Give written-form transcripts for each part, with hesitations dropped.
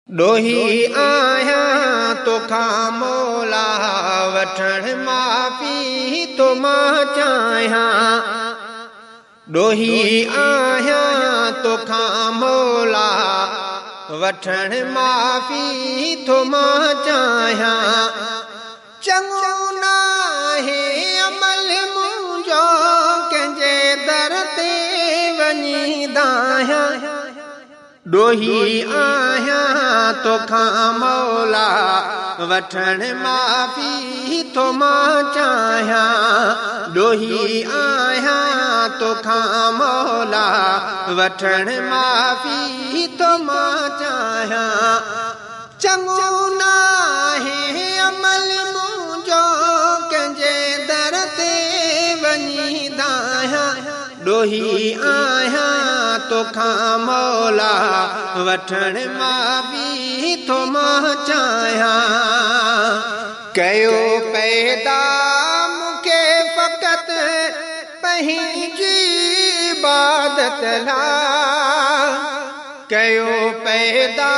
डोही आया तोखा मौला वठण माफ़ी तो मां चाहियां। डोही आया तोखा मौला वठण माफ़ी तो मां चाहियां। चङो नाहे अमल मुंहिंजो कंहिंजे दर ते वञी दाहियां। डोही आया तोखा मौला वठण माफ़ी तो मां चाहियां। डोही आया तोखा मौला वठण माफ़ी तो मां चाहियां। चङो नाहे अमल मुंहिंजो कंहिंजे दर ते वञी दाहियां। डोही आया तोखा मौला वठण माफ़ी तो मां चाहियां। कयो पैदा मूंखे फ़क़त पंहिंजी इबादत लाइ। कयो पैदा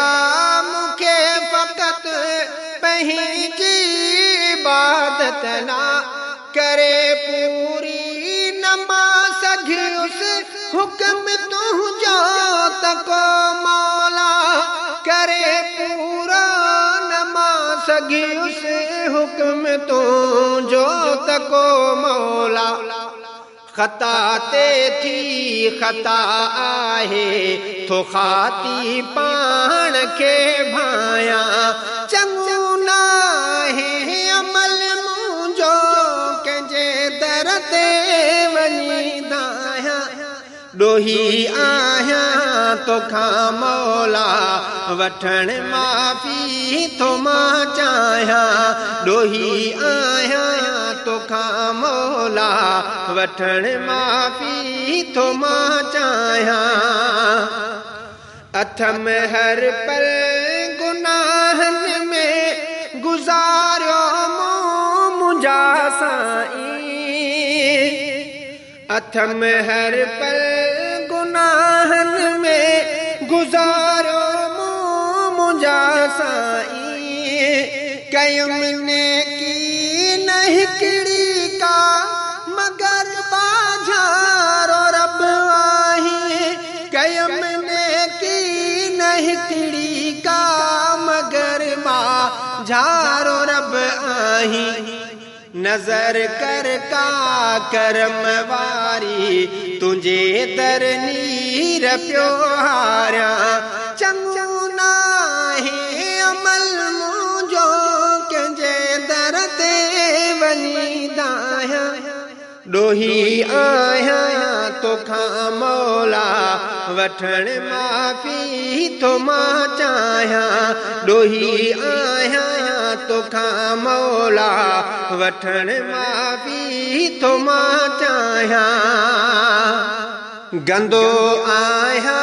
मूंखे फ़क़त पंहिंजी इबादत लाइ। करे पूरी न मां सघियुसि हुक्म तुंहिंजो त को मौला। करे पूरा न मां सघियुसि हुक्म तुंहिंजो त को मौला। ख़ता ते थी ख़ता आहे थो ख़ाती पाण खे भायां। चङो नाहे अमल मुंहिंजो कंहिंजे दर ते वञी दाहियां। डोही आया तोखा मौला वठण माफ़ी तो मां चाहियां। डोही आया तोखा मौला वठण माफ़ी तो मां चाहियां। अथम हर पल गुनाहनि में गुज़ारियो मूं मुंहिंजा साईं। अथम हर पल गुनाहनि में गुज़ारियो मूं मुंहिंजा साईं। कयुमि नेकी न हिकिड़ी का मगर बाझारो रब आहीं। कयुमि नेकी न हिकिड़ी का मगर बाझारो रब आहीं। नज़र कर का करम वारी तुंहिंजे दर नीर पियो हारियां। चङो नाहे अमल मुंहिंजो कंहिंजे दर ते वञी दाहियां। डोही आया तोखा मौला वठण माफ़ी तो मां चाहियां। डोही आया तोखा मौला वठण माफ़ी तो मां चाहियां। गंदो आया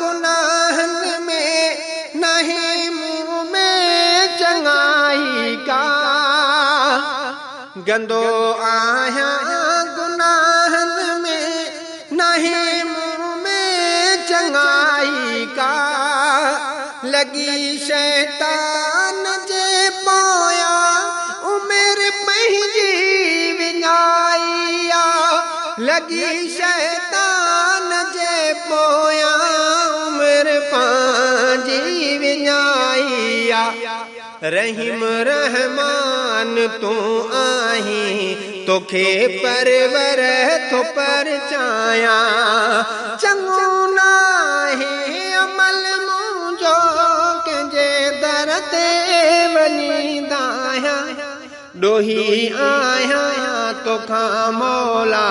गुनाहनि में नहीं मुंह में चङाई का। गंदो आया गुनाहनि में नहीं मुंह में चङाई का। लगी शैतान जे पोया उमिरि पंहिंजी विञाई आ। लगी शैतान जे पोया उमिरि पंहिंजी विञाई आ। रहीम रहमान तूं आहीं तोखे परवर थो परचायां। चङो नाहे अमल मुंहिंजो कंहिंजे दर ते वञी दाहियां। डोही आया तोखा मौला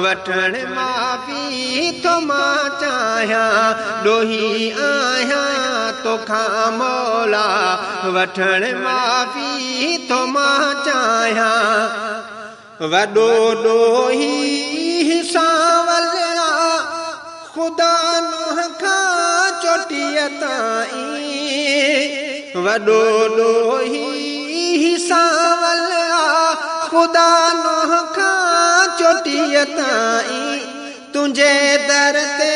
वठण माफ़ी तो मां चाहियां। डोही आया तोखा मौला वठण माफ़ी तो मां चाहियां। वॾो डोही सावल ख़ुदा नूह खां चोटीअ ताईं। वॾो डोही सावल ख़ुदा नूह खां चोटीअ ताईं। तुंहिंजे दर ते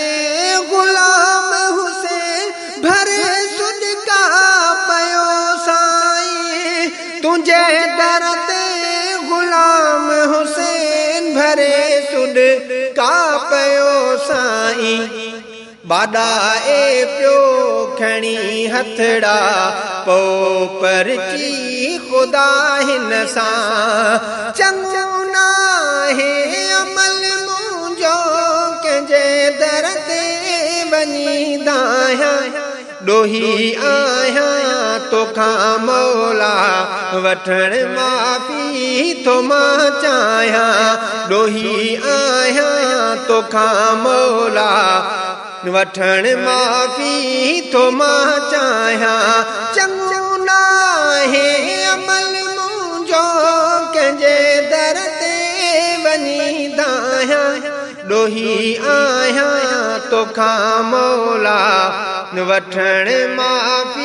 ग़ुलाम हुसैन भरे सुदिका तुझे दर ते गुलाम हुसैन भरे सुड का पयो साईं बाडा ए प्यो खणी हथड़ा पो परची खुदा हिन सां चङो नाहे अमल मुंहिंजो कंहिंजे दर ते वञी दायां ॾोही आहियां तोखां मौला वठण माफ़ी थो मां चाहियां ॾोही आहियां तोखां मौला वठण माफ़ी थो मां चाहियां चङो नाहे अमल मुंहिंजो कंहिंजे दर ते वञी दायां ॾोही आहियां तोखां मौला वठण माफ़ी